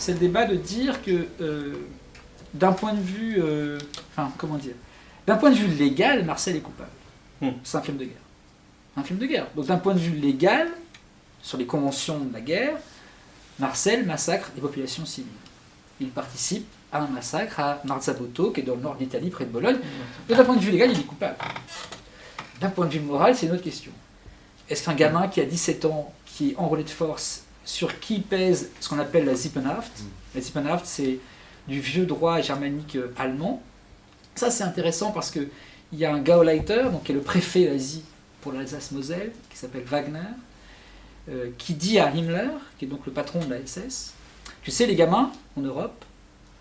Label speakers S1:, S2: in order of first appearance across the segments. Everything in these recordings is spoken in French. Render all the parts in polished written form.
S1: c'est le débat de dire que, d'un point de vue... comment dire ? D'un point de vue légal, Marcel est coupable. C'est un crime de guerre. Un crime de guerre. Donc d'un point de vue légal, sur les conventions de la guerre, Marcel massacre des populations civiles. Il participe à un massacre à Marzabotto, qui est dans le nord d'Italie, près de Bologne. Donc d'un point de vue légal, il est coupable. D'un point de vue moral, c'est une autre question. Est-ce qu'un gamin qui a 17 ans, qui est enrôlé de force, sur qui pèse ce qu'on appelle la Sippenhaft, la Sippenhaft, c'est du vieux droit germanique allemand. Ça, c'est intéressant parce qu'il y a un Gauleiter, donc, qui est le préfet d'Asie pour l'Alsace-Moselle, qui s'appelle Wagner, qui dit à Himmler, qui est donc le patron de la SS, tu sais, les gamins, en Europe,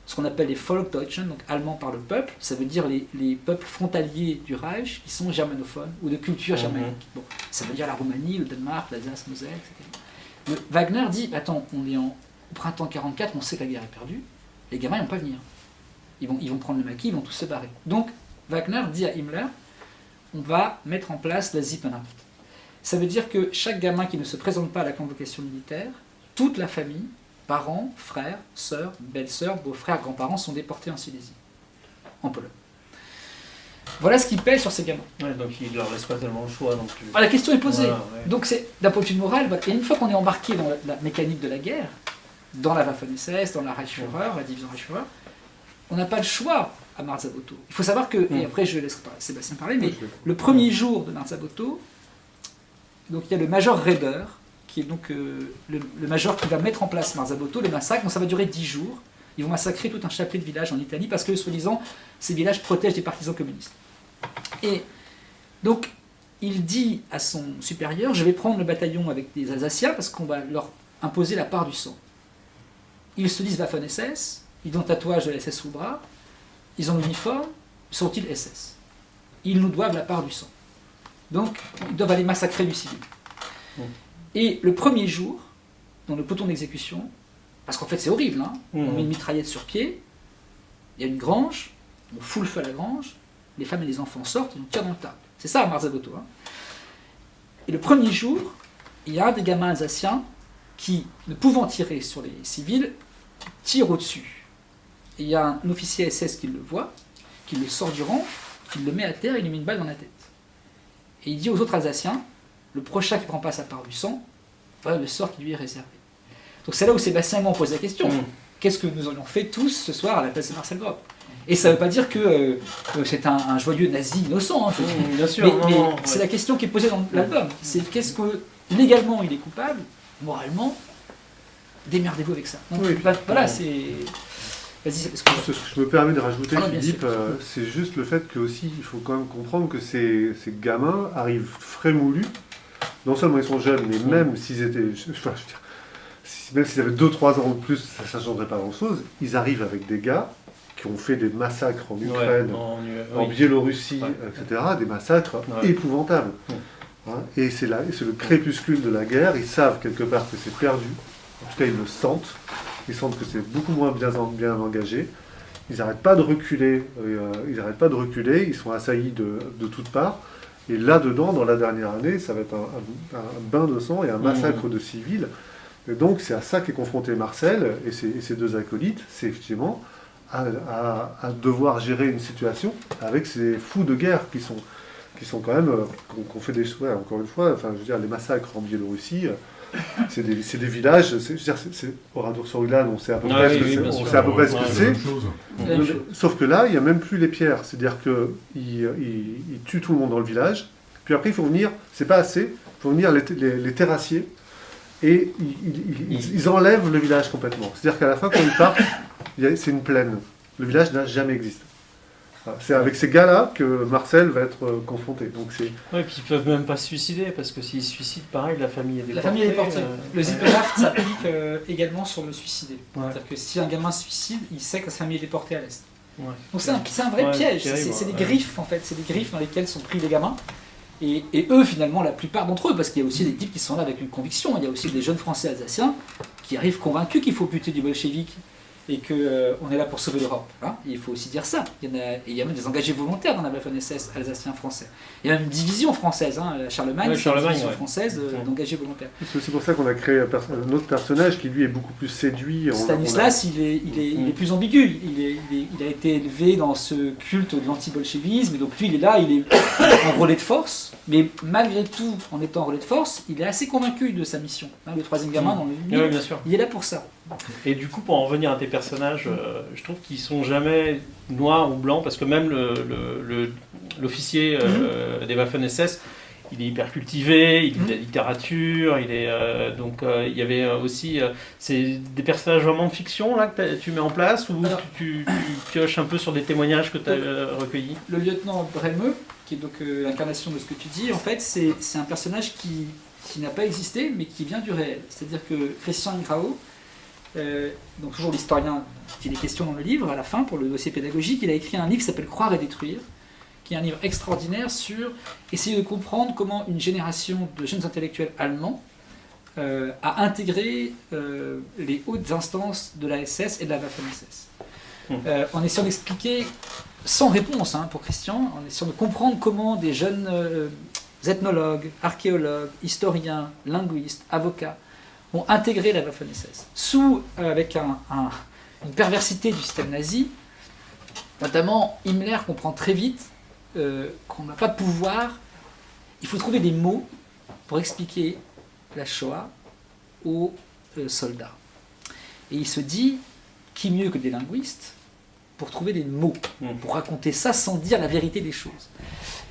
S1: ce qu'on appelle les Volksdeutschen, donc allemands par le peuple, ça veut dire les peuples frontaliers du Reich qui sont germanophones ou de culture germanique. Bon, ça veut dire la Roumanie, le Danemark, l'Alsace-Moselle, etc. Wagner dit, attends, on est au printemps 44, on sait que la guerre est perdue, les gamins ils vont pas venir. Ils vont prendre le maquis, ils vont tous se barrer. Donc Wagner dit à Himmler, on va mettre en place la Sippenhaft. Ça veut dire que chaque gamin qui ne se présente pas à la convocation militaire, toute la famille, parents, frères, sœurs, belles-sœurs, beaux-frères, grands-parents sont déportés en Silésie, en Pologne. Voilà ce qui pèse sur ces gamins.
S2: Ouais, donc il ne leur laisse pas tellement le choix non plus.
S1: La question est posée.
S2: Voilà, ouais.
S1: Donc c'est d'un point de vue moral, et une fois qu'on est embarqué dans la mécanique de la guerre, dans la Waffen-SS, dans la Reichsführer, la division Reichsführer, on n'a pas le choix à Marzabotto. Il faut savoir que, et après je laisserai Sébastien parler, mais le premier jour de Marzabotto, donc il y a le major Raeder, qui est donc le major qui va mettre en place Marzabotto, les massacres. Donc ça va durer 10 jours. Ils vont massacrer tout un chapelet de villages en Italie parce que, soi-disant, ces villages protègent des partisans communistes. Et donc, il dit à son supérieur, je vais prendre le bataillon avec des Alsaciens parce qu'on va leur imposer la part du sang. Ils se disent Waffen-SS, ils ont le tatouage de la SS sous le bras, ils ont l'uniforme, sont-ils SS? Ils nous doivent la part du sang. Donc, ils doivent aller massacrer du civil. Et le premier jour, dans le peloton d'exécution, parce qu'en fait c'est horrible, hein, on met une mitraillette sur pied, il y a une grange, on fout le feu à la grange, les femmes et les enfants sortent et on tire dans le tas. C'est ça, Marzabotto. Hein. Et le premier jour, il y a un des gamins alsaciens qui, ne pouvant tirer sur les civils, tire au-dessus. Et il y a un officier SS qui le voit, qui le sort du rang, qui le met à terre et il lui met une balle dans la tête. Et il dit aux autres Alsaciens, le prochain qui ne prend pas sa part du sang, voilà le sort qui lui est réservé. Donc c'est là où Sébastien et moi on pose la question. Qu'est-ce que nous aurions fait tous ce soir à la place de Marcel Grob? Et ça ne veut pas dire que c'est un joyeux nazi innocent. Hein,
S2: bien sûr,
S1: mais c'est la question qui est posée dans l'album. C'est qu'est-ce que légalement il est coupable, moralement, démerdez-vous avec ça. Donc, voilà, c'est... Vas-y, parce que...
S3: Je me permets de rajouter, Philippe, c'est juste le fait que aussi, il faut quand même comprendre que ces gamins arrivent frais moulus. Non seulement ils sont jeunes, mais même s'ils étaient... même s'ils avaient 2-3 ans de plus, ça ne changerait pas grand-chose. Ils arrivent avec des gars qui ont fait des massacres en Ukraine, en Biélorussie, etc. Des massacres épouvantables. Hein, et c'est le crépuscule de la guerre. Ils savent quelque part que c'est perdu. En tout cas, ils le sentent. Ils sentent que c'est beaucoup moins bien engagé. Ils n'arrêtent pas de reculer. Ils sont assaillis de toutes parts. Et là-dedans, dans la dernière année, ça va être un bain de sang et un massacre de civils. Et donc, c'est à ça qu'est confronté Marcel et ses deux acolytes. C'est effectivement à devoir gérer une situation avec ces fous de guerre qui sont quand même... qu'on fait des choses, encore une fois, enfin, je veux dire, les massacres en Biélorussie... C'est des villages, Oradour-sur-Glane, on sait à peu près ce que c'est. Sauf que là, il n'y a même plus les pierres. C'est-à-dire qu'ils tuent tout le monde dans le village. Puis après, il faut venir, c'est pas assez, il faut venir les terrassiers. Et ils enlèvent le village complètement. C'est-à-dire qu'à la fin, quand ils partent, c'est une plaine. Le village n'a jamais existé. C'est avec ces gars-là que Marcel va être confronté. Donc c'est...
S2: Oui, puis ils peuvent même pas se suicider, parce que s'ils se suicident, pareil, la famille est déportée.
S1: La famille est déportée. Le Sippenhaft s'applique également sur le suicidé. C'est-à-dire que si un gamin se suicide, il sait que sa famille est déportée à l'Est. Donc c'est un vrai piège. C'est des griffes, en fait. C'est des griffes dans lesquelles sont pris les gamins. Et eux, finalement, la plupart d'entre eux, parce qu'il y a aussi des types qui sont là avec une conviction. Il y a aussi des jeunes Français alsaciens qui arrivent convaincus qu'il faut buter du bolchevique. et qu'on est là pour sauver l'Europe. Hein. Il faut aussi dire ça. Il y a même des engagés volontaires dans la Waffen-SS alsaciens français. Il y a même une division française, hein, la Charlemagne, c'est une division française d'engagés volontaires.
S3: C'est aussi pour ça qu'on a créé un autre personnage qui lui est beaucoup plus séduit.
S1: Stanislas, il est plus ambigu. Il a été élevé dans ce culte de l'anti-bolchevisme, et donc lui il est là, il est un relais de force, mais malgré tout, en étant un relais de force, il est assez convaincu de sa mission. Hein, le troisième gamin dans le livre,
S2: bien sûr.
S1: Il est là pour ça.
S2: Et du coup, pour en revenir à tes personnages, je trouve qu'ils sont jamais noirs ou blancs, parce que même l'officier des Waffen-SS, il est hyper cultivé, il lit de la littérature, il y avait aussi... c'est des personnages vraiment de fiction là, que tu mets en place, ou alors, tu pioches un peu sur des témoignages que tu as recueillis?
S1: Le lieutenant Bremeux, qui est donc l'incarnation de ce que tu dis, en fait, c'est un personnage qui n'a pas existé, mais qui vient du réel. C'est-à-dire que Christian Grau, donc toujours l'historien qui est question dans le livre, à la fin, pour le dossier pédagogique, il a écrit un livre qui s'appelle Croire et détruire, qui est un livre extraordinaire sur essayer de comprendre comment une génération de jeunes intellectuels allemands a intégré les hautes instances de la SS et de la Waffen-SS. En essayant d'expliquer, sans réponse pour Christian, en essayant de comprendre comment des jeunes ethnologues, archéologues, historiens, linguistes, avocats ont intégré la Waffen-SS, avec une perversité du système nazi. Notamment, Himmler comprend très vite qu'on n'a pas de pouvoir. Il faut trouver des mots pour expliquer la Shoah aux soldats. Et il se dit, qui mieux que des linguistes pour trouver des mots, pour raconter ça sans dire la vérité des choses.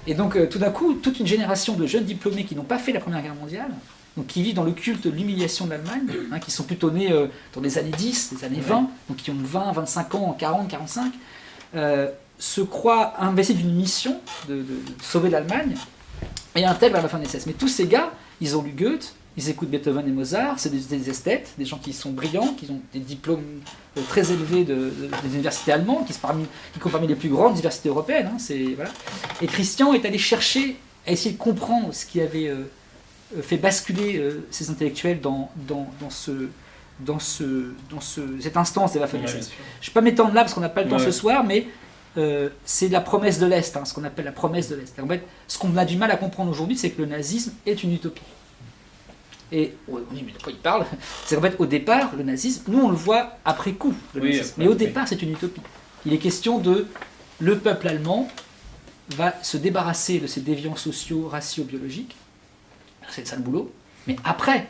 S1: Et donc, tout d'un coup, toute une génération de jeunes diplômés qui n'ont pas fait la Première Guerre mondiale, donc qui vivent dans le culte de l'humiliation de l'Allemagne, qui sont plutôt nés dans les années 10, les années 20, donc qui ont 20, 25 ans, 40, 45, se croient investis d'une mission de sauver l'Allemagne et intègrent la Waffen-SS. Mais tous ces gars, ils ont lu Goethe, ils écoutent Beethoven et Mozart, c'est des esthètes, des gens qui sont brillants, qui ont des diplômes très élevés des universités allemandes, qui sont parmi les plus grandes universités européennes. Voilà. Et Christian est allé chercher, à essayer de comprendre ce qui avait fait basculer ces intellectuels dans cette instance des Waffen-SS. Je ne vais pas m'étendre là parce qu'on n'a pas le temps ce soir, mais c'est la promesse de l'Est, ce qu'on appelle la promesse de l'Est. En fait, ce qu'on a du mal à comprendre aujourd'hui, c'est que le nazisme est une utopie. Et on dit, mais de quoi il parle? C'est qu'en fait, au départ, le nazisme, nous on le voit après coup, nazisme, mais au départ, c'est une utopie. Il est question de le peuple allemand va se débarrasser de ses déviants sociaux, raciaux, biologiques. C'est ça le boulot. Mais après,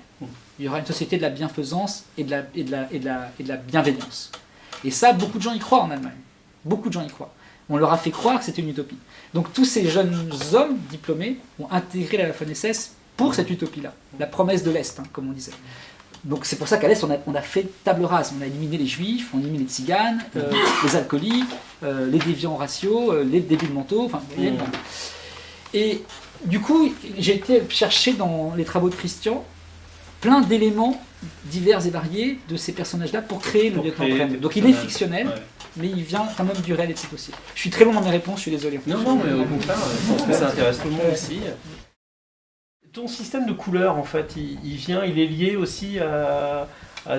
S1: il y aura une société de la bienfaisance et de la bienveillance. Et ça, beaucoup de gens y croient en Allemagne. Beaucoup de gens y croient. On leur a fait croire que c'était une utopie. Donc tous ces jeunes hommes diplômés ont intégré la Waffen-SS pour cette utopie-là, la promesse de l'Est, comme on disait. Donc c'est pour ça qu'à l'Est, on a fait table rase. On a éliminé les juifs, on a éliminé les tziganes, les alcooliques, les déviants raciaux, les débiles mentaux. Et du coup, j'ai été chercher dans les travaux de Christian plein d'éléments divers et variés de ces personnages-là pour créer le lieutenant Bremeux. Donc il est fictionnel, mais il vient quand même du réel et de ses dossiers. Je suis très long dans mes réponses, je suis désolé.
S2: Non, mais au contraire, je pense que ça intéresse tout le monde ici. Ton système de couleurs, en fait, il est lié aussi à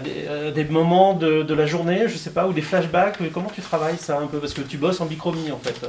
S2: des moments de la journée, je sais pas, ou des flashbacks. Comment tu travailles ça un peu? Parce que tu bosses en bichromie, en fait.